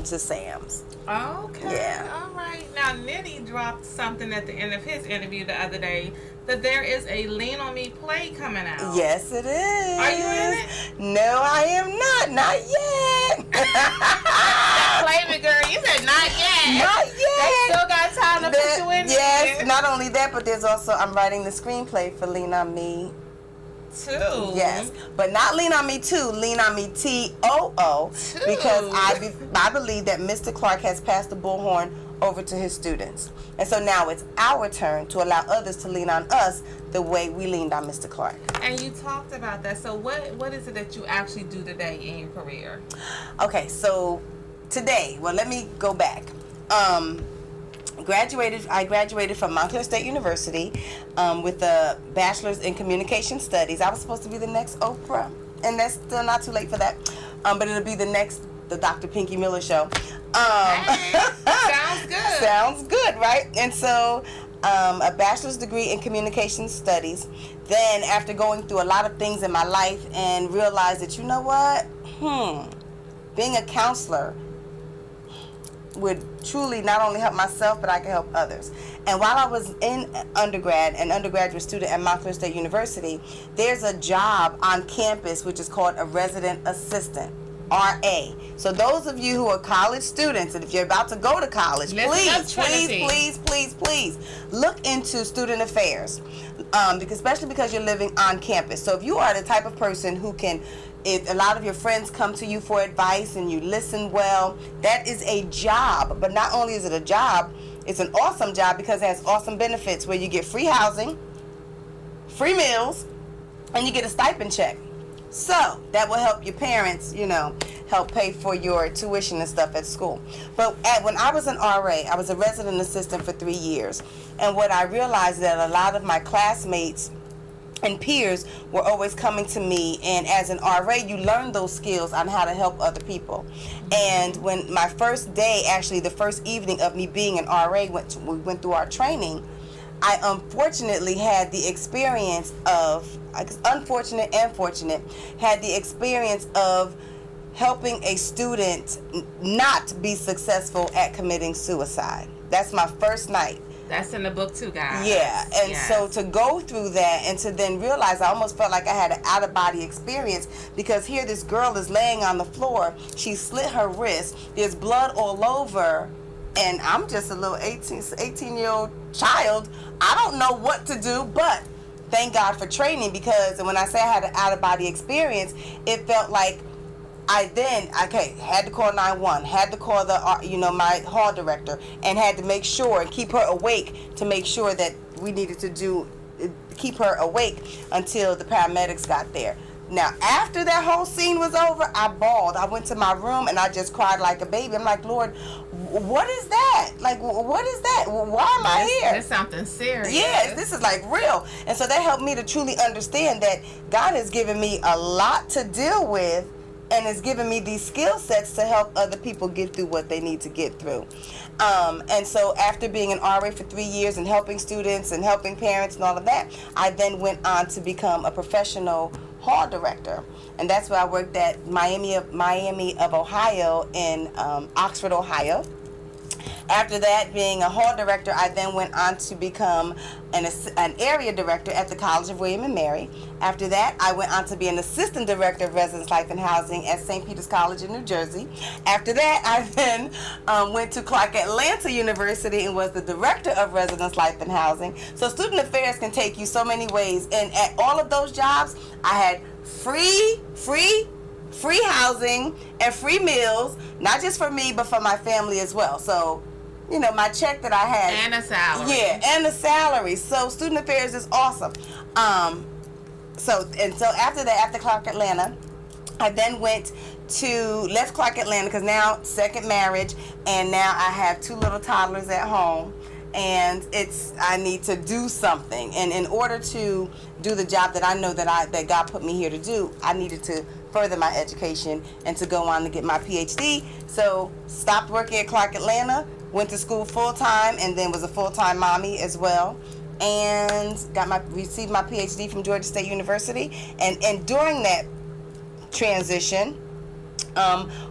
Sam's.
Okay.
Yeah.
All right. Now, Nitty dropped something at the end of his interview the other day that there is a Lean on Me play coming out.
Yes, it is.
Are you in it?
No, I am not. Not yet.
Play me, girl. You said not yet.
Not yet.
They still got time to put you in
Yes,
there.
not only that, but there's also, I'm writing the screenplay for Lean on Me.
Too.
Yes, but not Lean on Me 2, Lean on Me TOO, because I believe that Mr. Clark has passed the bullhorn over to his students. And so now it's our turn to allow others to lean on us the way we leaned on Mr. Clark.
And you talked about that. So what is it that you actually do today in your career?
Okay, so today, well, let me go back. I graduated from Montclair State University with a bachelor's in communication studies. I was supposed to be the next Oprah, and that's still not too late for that. But it'll be the Dr. Pinky Miller show.
Hey, sounds good.
Sounds good, right? And so a bachelor's degree in communication studies. Then after going through a lot of things in my life and realized that, you know what? Being a counselor would truly not only help myself, but I can help others. And while I was in undergraduate student at Montclair State University, there's a job on campus which is called a resident assistant, RA. So those of you who are college students, and if you're about to go to college, please look into student affairs, especially because you're living on campus. So if you are the type of person who can, if a lot of your friends come to you for advice and you listen well, that is a job. But not only is it a job, it's an awesome job because it has awesome benefits where you get free housing, free meals, and you get a stipend check. So that will help your parents, help pay for your tuition and stuff at school. But when I was an RA, I was a resident assistant for 3 years. And what I realized that a lot of my classmates and peers were always coming to me, and as an RA, you learn those skills on how to help other people. And when my first day, actually the first evening of me being an RA, we went through our training, I unfortunately had the experience of, unfortunate and fortunate, had the experience of helping a student not be successful at committing suicide. That's my first night.
That's in the book too, guys.
Yeah, and so to go through that and to then realize, I almost felt like I had an out-of-body experience because here this girl is laying on the floor. She slit her wrist. There's blood all over, and I'm just a little 18-year-old child. I don't know what to do, but thank God for training, because when I say I had an out-of-body experience, it felt like I then, had to call 911, had to call my hall director, and had to make sure and keep her awake to make sure that we needed to keep her awake until the paramedics got there. Now, after that whole scene was over, I bawled. I went to my room and I just cried like a baby. I'm like, Lord, what is that? Like, what is that? Why am I here?
It's something serious.
Yes, this is like real. And so that helped me to truly understand that God has given me a lot to deal with, and has given me these skill sets to help other people get through what they need to get through. And so after being an RA for 3 years and helping students and helping parents and all of that, I then went on to become a professional hall director, and that's where I worked at Miami of Ohio in Oxford, Ohio. After that, being a hall director, I then went on to become an area director at the College of William and Mary. After that, I went on to be an assistant director of residence life and housing at St. Peter's College in New Jersey. After that, I then went to Clark Atlanta University and was the director of residence life and housing. So student affairs can take you so many ways. And at all of those jobs, I had free housing and free meals, not just for me, but for my family as well. So, you know, my check that I had.
And a salary.
Yeah, and a salary. So student affairs is awesome. So after that, after Clark Atlanta, I then left Clark Atlanta because now second marriage, and now I have 2 little toddlers at home, and I need to do something. And in order to do the job that I know that God put me here to do, I needed to further my education and to go on to get my PhD. So stopped working at Clark Atlanta, went to school full-time, and then was a full-time mommy as well, and received my PhD from Georgia State University. And during that transition,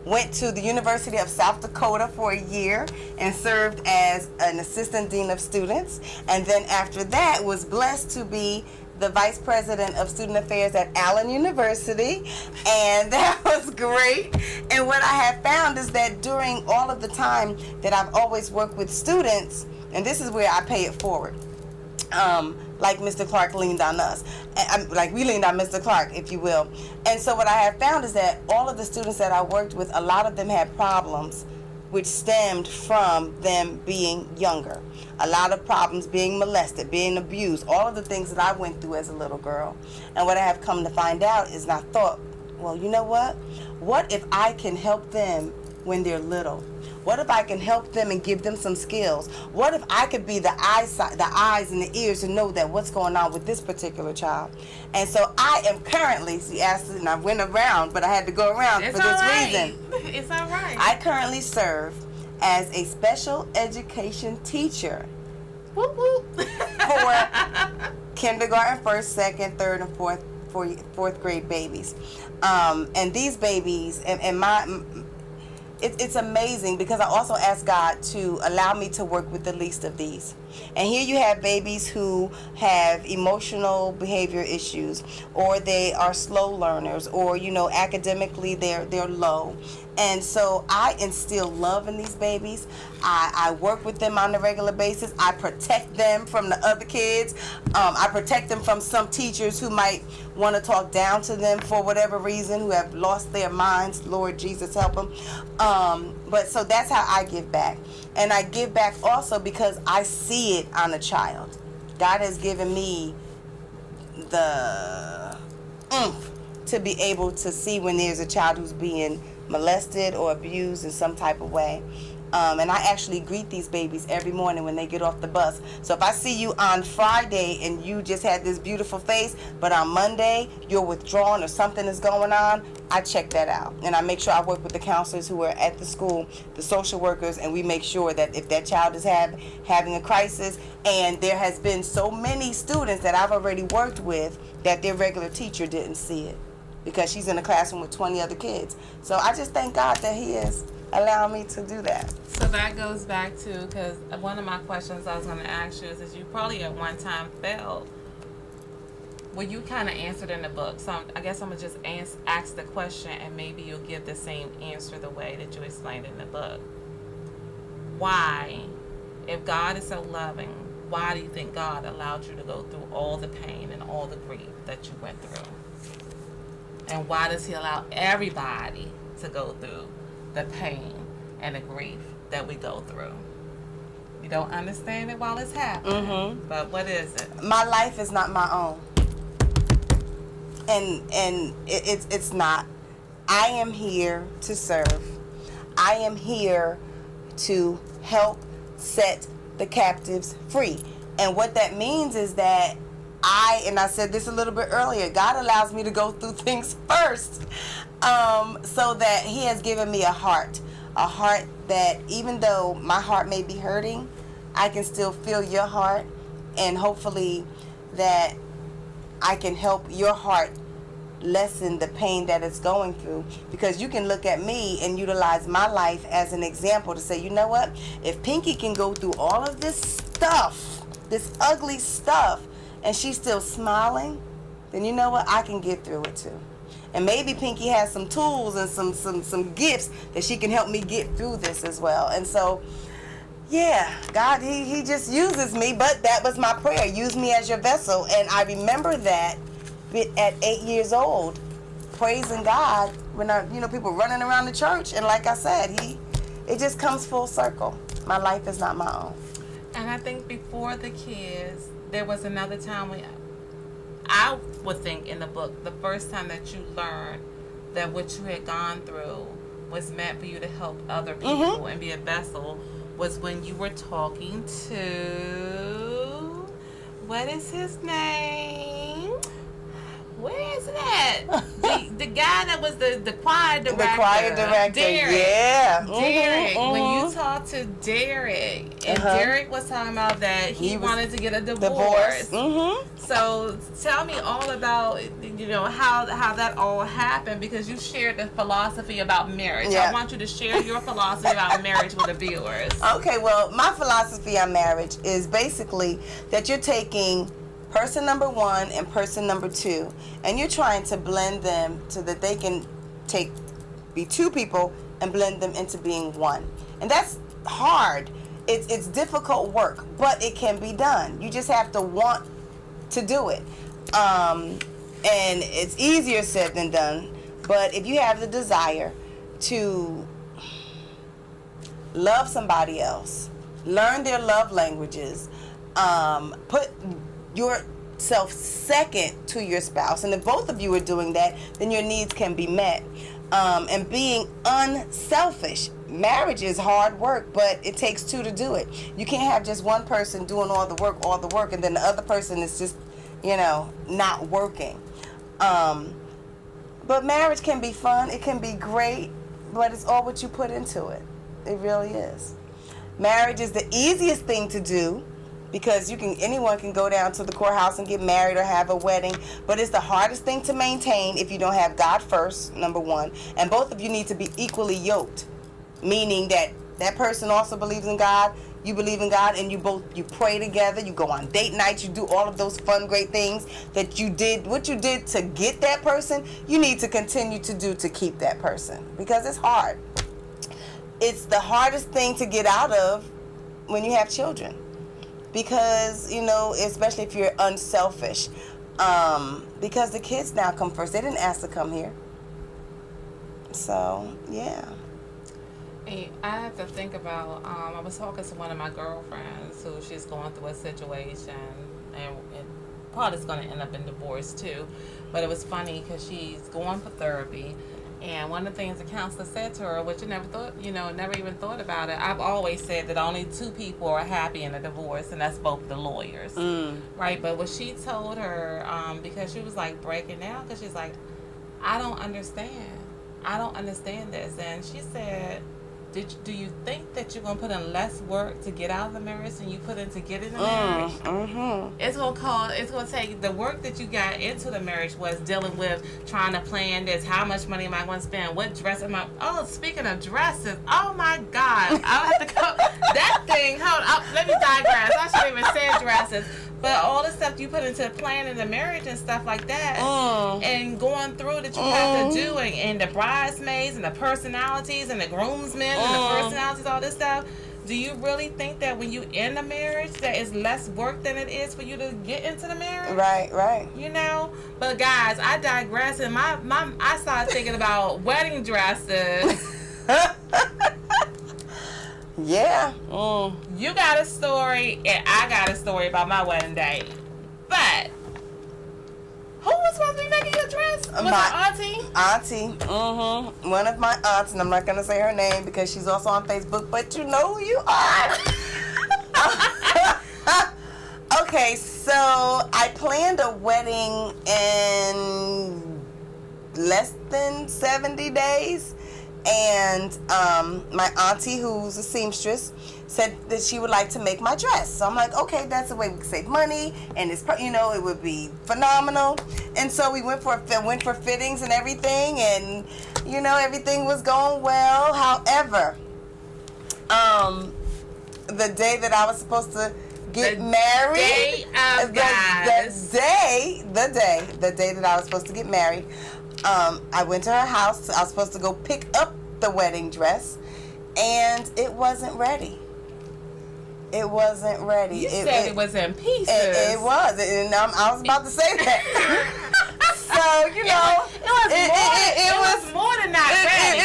went to the University of South Dakota for a year and served as an assistant dean of students. And then after that, was blessed to be the vice president of student affairs at Allen University, and that was great. And what I have found is that during all of the time that I've always worked with students, and this is where I pay it forward, like Mr. Clark leaned on us, like we leaned on Mr. Clark, if you will. And so what I have found is that all of the students that I worked with, a lot of them had problems which stemmed from them being younger. A lot of problems, being molested, being abused, all of the things that I went through as a little girl. And what I have come to find out is, I thought, well, you know what? What if I can help them when they're little? What if I can help them and give them some skills? What if I could be the eyes and the ears to know that what's going on with this particular child? And so I am currently, she asked, and I went around, but I had to go around for this reason.
It's all right.
I currently serve as a special education teacher
Whoop, whoop.
for kindergarten, 1st, 2nd, 3rd, and 4th grade babies. And these babies, it's amazing because I also asked God to allow me to work with the least of these. And here you have babies who have emotional behavior issues, or they are slow learners, or, you know, academically they're low. And so I instill love in these babies. I work with them on a regular basis. I protect them from the other kids. I protect them from some teachers who might want to talk down to them for whatever reason, who have lost their minds. Lord Jesus, help them. But so that's how I give back. And I give back also because I see it on a child. God has given me the oomph to be able to see when there's a child who's being molested or abused in some type of way. And I actually greet these babies every morning when they get off the bus. So if I see you on Friday and you just had this beautiful face, but on Monday you're withdrawn or something is going on, I check that out. And I make sure I work with the counselors who are at the school, the social workers, and we make sure that if that child is having a crisis, and there has been so many students that I've already worked with that their regular teacher didn't see it, because she's in a classroom with 20 other kids. So I just thank God that He is allowing me to do that.
So that goes back to, because one of my questions I was going to ask you is you probably at one time felt, well, you kind of answered in the book. So I guess I'm going to just ask the question, and maybe you'll give the same answer the way that you explained in the book. Why, if God is so loving, why do you think God allowed you to go through all the pain and all the grief that you went through? And why does He allow everybody to go through the pain and the grief that we go through? You don't understand it while it's happening. Mm-hmm. But what is it?
My life is not my own. And it's not. I am here to serve. I am here to help set the captives free. And what that means is that I said this a little bit earlier, God allows me to go through things first, so that He has given me a heart that even though my heart may be hurting, I can still feel your heart, and hopefully that I can help your heart lessen the pain that it's going through, because you can look at me and utilize my life as an example to say, you know what, if Pinky can go through all of this stuff, this ugly stuff, and she's still smiling, then you know what, I can get through it too. And maybe Pinky has some tools and some gifts that she can help me get through this as well. And so, yeah, God, he just uses me, but that was my prayer. Use me as your vessel. And I remember that at 8 years old, praising God when people running around the church. And like I said, it just comes full circle. My life is not my own.
And I think before the kids, there was another time when I would think in the book, the first time that you learned that what you had gone through was meant for you to help other people and be a vessel was when you were talking to, what is his name? Where is that? the guy that was the choir director.
The choir director,
Derek.
yeah.
Derek. When you talked to Derek, and Derek was talking about that he wanted to get a divorce. So tell me all about, how that all happened, because you shared the philosophy about marriage.
Yeah.
I want you to share your philosophy about marriage with the viewers.
Okay, well, my philosophy on marriage is basically that you're taking person number one and person number two, and you're trying to blend them so that they can be two people and blend them into being one. And that's hard. It's difficult work, but it can be done. You just have to want to do it. And it's easier said than done, but if you have the desire to love somebody else, learn their love languages, put yourself second to your spouse, and if both of you are doing that, then your needs can be met. And being unselfish. Marriage is hard work, but it takes two to do it. You can't have just one person doing all the work, and then the other person is just, not working. But marriage can be fun. It can be great, but it's all what you put into it. It really is. Marriage is the easiest thing to do, because anyone can go down to the courthouse and get married or have a wedding, but it's the hardest thing to maintain if you don't have God first, number one, and both of you need to be equally yoked, meaning that person also believes in God, you believe in God, and you pray together, you go on date nights, you do all of those fun, great things that you did, what you did to get that person, you need to continue to do to keep that person, because it's hard. It's the hardest thing to get out of when you have children. Because, especially if you're unselfish. Because the kids now come first. They didn't ask to come here. So, yeah.
I have to think about, I was talking to one of my girlfriends who she's going through a situation, and part is going to end up in divorce too. But it was funny because she's going for therapy. And one of the things the counselor said to her, which you never even thought about it. I've always said that only two people are happy in a divorce, and that's both the lawyers, right? But what she told her, because she was like breaking down, because she's like, I don't understand this, and she said, do you think that you're gonna put in less work to get out of the marriage than you put in to get in the marriage? It's gonna take the work that you got into the marriage was dealing with trying to plan this. How much money am I going to spend? What dress am I? Oh, speaking of dresses, oh my God, I'll have to go. That thing. Hold up, let me digress. I shouldn't even say dresses. But all the stuff you put into planning the marriage and stuff like that, and going through that you have to do, and the bridesmaids and the personalities and the groomsmen and the personalities, all this stuff. Do you really think that when you end a marriage that it's less work than it is for you to get into the marriage?
Right.
But guys, I digress, and I started thinking about wedding dresses.
Yeah.
You got a story, and I got a story about my wedding day. But who was supposed to be making your dress? Was it
Auntie? One of my aunts, and I'm not going to say her name because she's also on Facebook, but you know who you are. Okay, so I planned a wedding in less than 70 days. And my auntie, who's a seamstress, said that she would like to make my dress. So I'm like, okay, that's the way we can save money, and it would be phenomenal. And so we went for fittings and everything, and you know, everything was going well. However, the day that I was supposed to get married, the day that I was supposed to get married, I went to her house. I was supposed to go pick up the wedding dress, and it wasn't ready. It wasn't ready.
You said it was in pieces.
It was, and I was about to say that. So you know, it was more than not ready.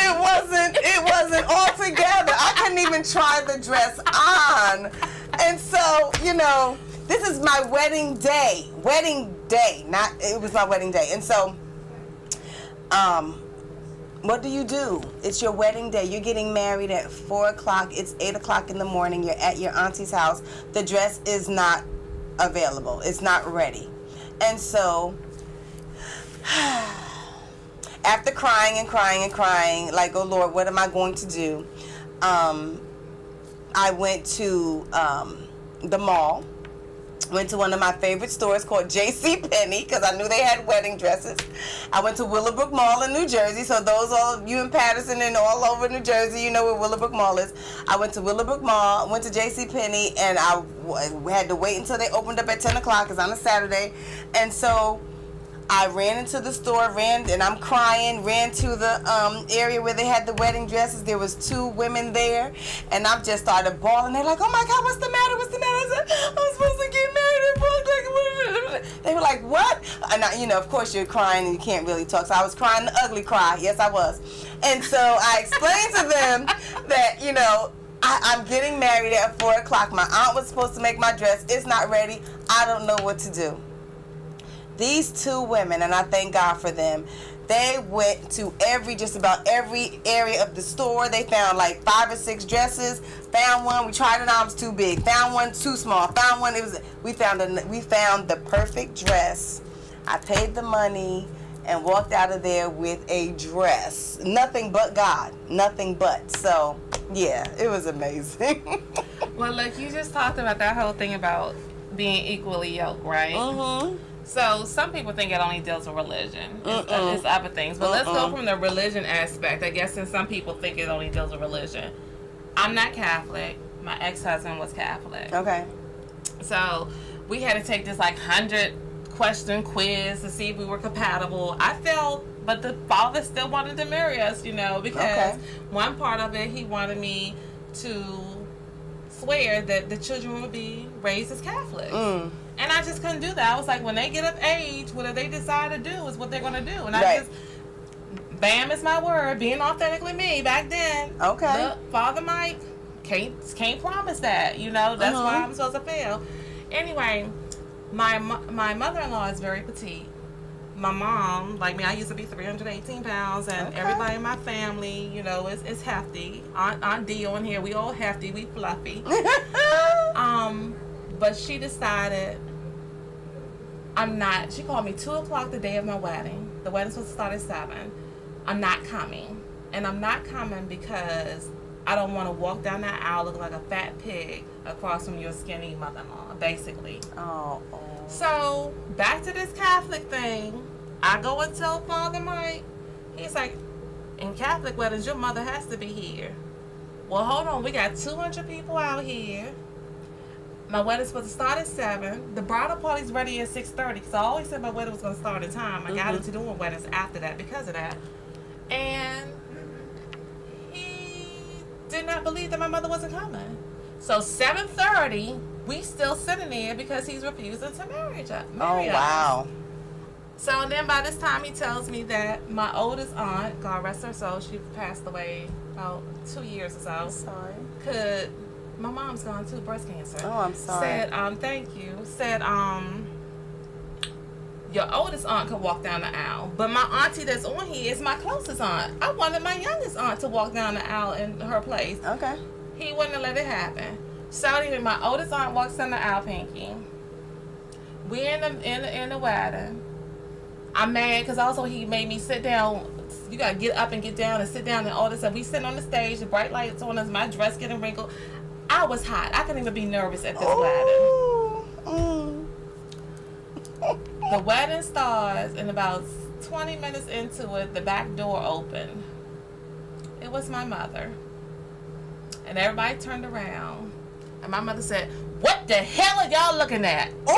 It wasn't all together. I couldn't even try the dress on, and so you know, this is my wedding day. It was my wedding day, and so, what do? It's your wedding day. You're getting married at 4 o'clock. It's 8 o'clock in the morning. You're at your auntie's house. The dress is not available. It's not ready. And so, after crying, like, oh Lord, what am I going to do? I went to the mall. Went to one of my favorite stores called JCPenney because I knew they had wedding dresses. I went to Willowbrook Mall in New Jersey. So those all of you in Patterson and all over New Jersey, you know where Willowbrook Mall is. I went to Willowbrook Mall, went to JCPenney, and I had to wait until they opened up at 10 o'clock. It's on a Saturday. And so I ran into the store, and I'm crying, ran to the area where they had the wedding dresses. There was 2 women there, and I just started bawling. They're like, oh my God, what's the matter? I said, I'm supposed to get married at 4 o'clock. They were like, what? And I, you know, of course you're crying and you can't really talk. So I was crying the ugly cry. Yes, I was. And so I explained to them that, you know, I'm getting married at 4 o'clock. My aunt was supposed to make my dress. It's not ready. I don't know what to do. These 2 women, and I thank God for them, they went to just about every area of the store. They found like 5 or 6 dresses. Found one, we tried it on, it was too big. Found one too small. Found one, we found the perfect dress. I paid the money and walked out of there with a dress. Nothing but God. Nothing but. So, yeah, it was amazing.
Well, look, you just talked about that whole thing about being equally yoked, right? Mm-hmm. So some people think it only deals with religion. It's other things. But let's go from the religion aspect. I guess since some people think it only deals with religion. I'm not Catholic. My ex-husband was Catholic.
Okay.
So we had to take this like 100-question quiz to see if we were compatible. I failed, but the father still wanted to marry us, you know, because one part of it, he wanted me to swear that the children would be raised as Catholics. And I just couldn't do that. I was like, when they get of age, whatever they decide to do is what they're going to do. And I just, bam is my word, being authentically me back then.
Okay.
Look, Father Mike, can't promise that, you know. That's why I'm supposed to fail. Anyway, my mother-in-law is very petite. My mom, like me, I used to be 318 pounds, and everybody in my family, you know, is hefty. Aunt D on here, we all hefty, we fluffy. But she decided she called me 2 o'clock the day of my wedding. The wedding's supposed to start at 7. I'm not coming. And I'm not coming because I don't want to walk down that aisle looking like a fat pig across from your skinny mother-in-law, basically. Oh. So, back to this Catholic thing. I go and tell Father Mike. He's like, in Catholic weddings, your mother has to be here. Well, hold on. We got 200 people out here. My wedding's supposed to start at 7. The bridal party's ready at 6:30 because I always said my wedding was going to start at time. I got into doing weddings after that because of that. And he did not believe that my mother wasn't coming. So 7:30, we still sitting there because he's refusing to marry us.
Oh, wow.
So then by this time he tells me that my oldest aunt, God rest her soul, she passed away about 2 years or so.
I'm sorry.
My mom's gone too, breast cancer.
Oh, I'm sorry.
Said, thank you. Said, your oldest aunt could walk down the aisle, but my auntie that's on here is my closest aunt. I wanted my youngest aunt to walk down the aisle in her place.
Okay.
He wouldn't let it happen. So anyway, my oldest aunt walks down the aisle, Pinky. We're in the wedding. I'm mad because also he made me sit down. You gotta get up and get down and sit down and all this stuff. We sitting on the stage, the bright lights on us, my dress getting wrinkled. I was hot. I couldn't even be nervous at this wedding. The wedding starts, and about 20 minutes into it, the back door opened. It was my mother. And everybody turned around. And my mother said, "What the hell are y'all looking at?"
I'm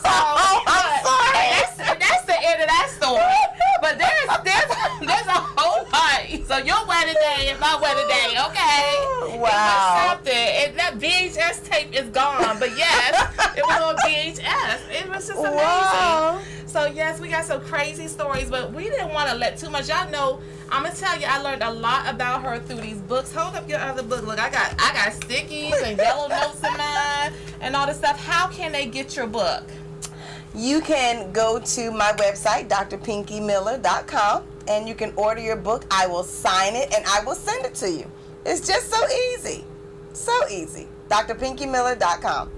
sorry.
That's the end of that story. But there's a whole lot. So your wedding day and my wedding day, okay?
Wow.
It was something. And that VHS tape is gone. But yes, it was on VHS. It was just amazing.
Wow.
So yes, we got some crazy stories, but we didn't want to let too much. Y'all know, I'm gonna tell you, I learned a lot about her through these books. Hold up your other book. Look, I got stickies and yellow notes in mine and all this stuff. How can they get your book?
You can go to my website, drpinkymiller.com, and you can order your book. I will sign it and I will send it to you. It's just so easy. So easy. drpinkymiller.com.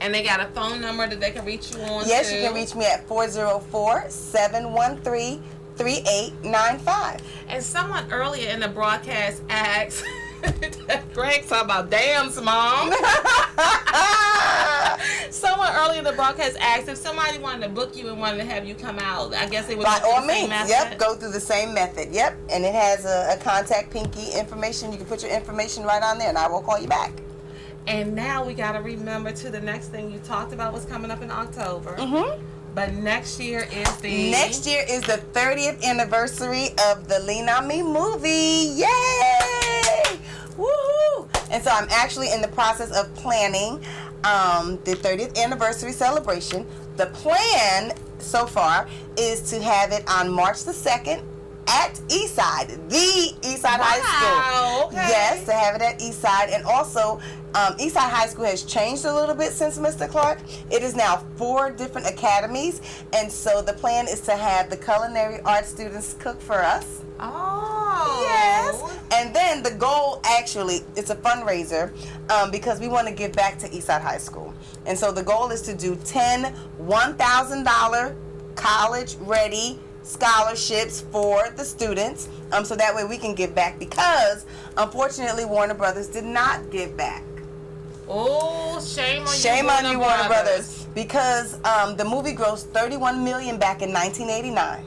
And they got a phone number that they can reach you on.
Yes,
too.
you can reach me at 404-713-3895.
And someone earlier in the broadcast asked, Greg talking about dams, Mom. Someone earlier in the broadcast asked if somebody wanted to book you and wanted to have you come out. I guess they would
By
go
all
through the same
means,
method.
yep, go through the same method, yep. And it has a contact Pinky information. You can put your information right on there and I will call you back.
And now we got to remember, too, the next thing you talked about was coming up in October.
Mm-hmm.
But next year is the...
Next year is the 30th anniversary of the Lean On Me movie. Yay! Woohoo! And so I'm actually in the process of planning the 30th anniversary celebration. The plan so far is to have it on March the 2nd at Eastside, the Eastside High School.
Okay.
Yes, to have it at Eastside. And also, Eastside High School has changed a little bit since Mr. Clark. It is now 4 different academies. And so the plan is to have the culinary arts students cook for us.
Oh.
Yes. And then the goal, actually, it's a fundraiser because we want to give back to Eastside High School. And so the goal is to do 10 $1,000 college-ready scholarships for the students, so that way we can give back, because unfortunately Warner Brothers did not give back.
Oh, shame
on you, Warner Brothers, because the movie grossed $31 million back in 1989,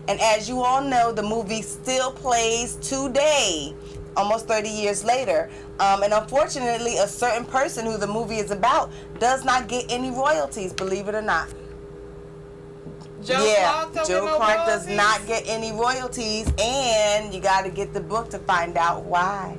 and as you all know, the movie still plays today, almost 30 years later, and unfortunately a certain person who the movie is about does not get any royalties, believe it or not.
Joe
Clark does not get any royalties, and you got to get the book to find out why.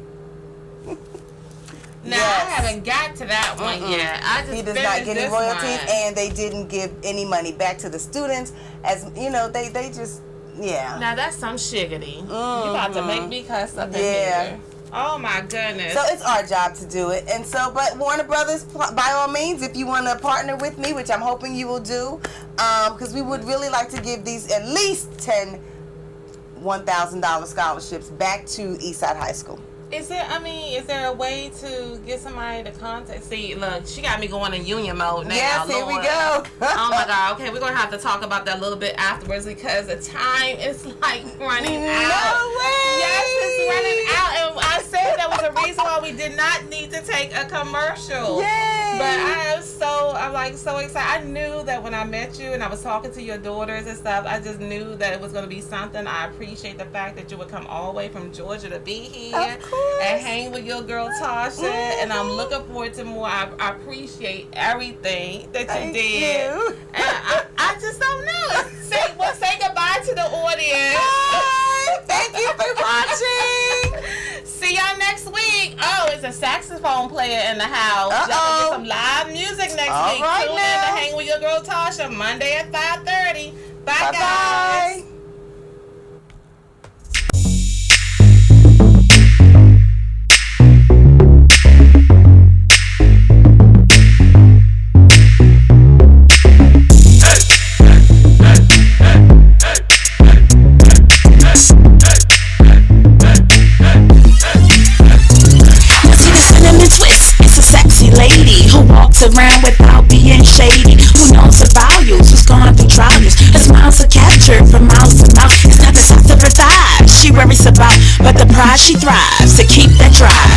Now, I haven't got to that one yet.
He does not get any royalties, and they didn't give any money back to the students. As you know, they just, yeah.
Now, that's some shiggity. You about to make me cuss up in here. Oh, my goodness.
So it's our job to do it. And so, but Warner Brothers, by all means, if you want to partner with me, which I'm hoping you will do, because we would really like to give these at least 10 $1,000 scholarships back to Eastside High School.
Is there a way to get somebody to contact? See, look, she got me going in union mode now.
Yes, here we go.
Oh my God. Okay, we're going to have to talk about that a little bit afterwards, because the time is like running out.
No way.
Yes, it's running out. And I said that was a reason why we did not need to take a commercial.
Yay.
But I'm so excited. I knew that when I met you and I was talking to your daughters and stuff, I just knew that it was going to be something. I appreciate the fact that you would come all the way from Georgia to be here.
Of course.
And hang with your girl Tasha, and I'm looking forward to more. I appreciate everything that you did.
You.
And I just don't know. Say goodbye to the audience.
Bye. Thank you for watching.
See y'all next week. Oh, it's a saxophone player in the house. Y'all can get some live music next
All
week.
right
Tune
now.
in to hang with your girl Tasha Monday at 5:30. Bye,
Bye-bye.
guys.
Around without being shady. Who knows her values? Who's gone through trials? Her smiles are captured from mouth to mouth. It's not the size of her thighs she worries about, but the pride she thrives to keep that drive.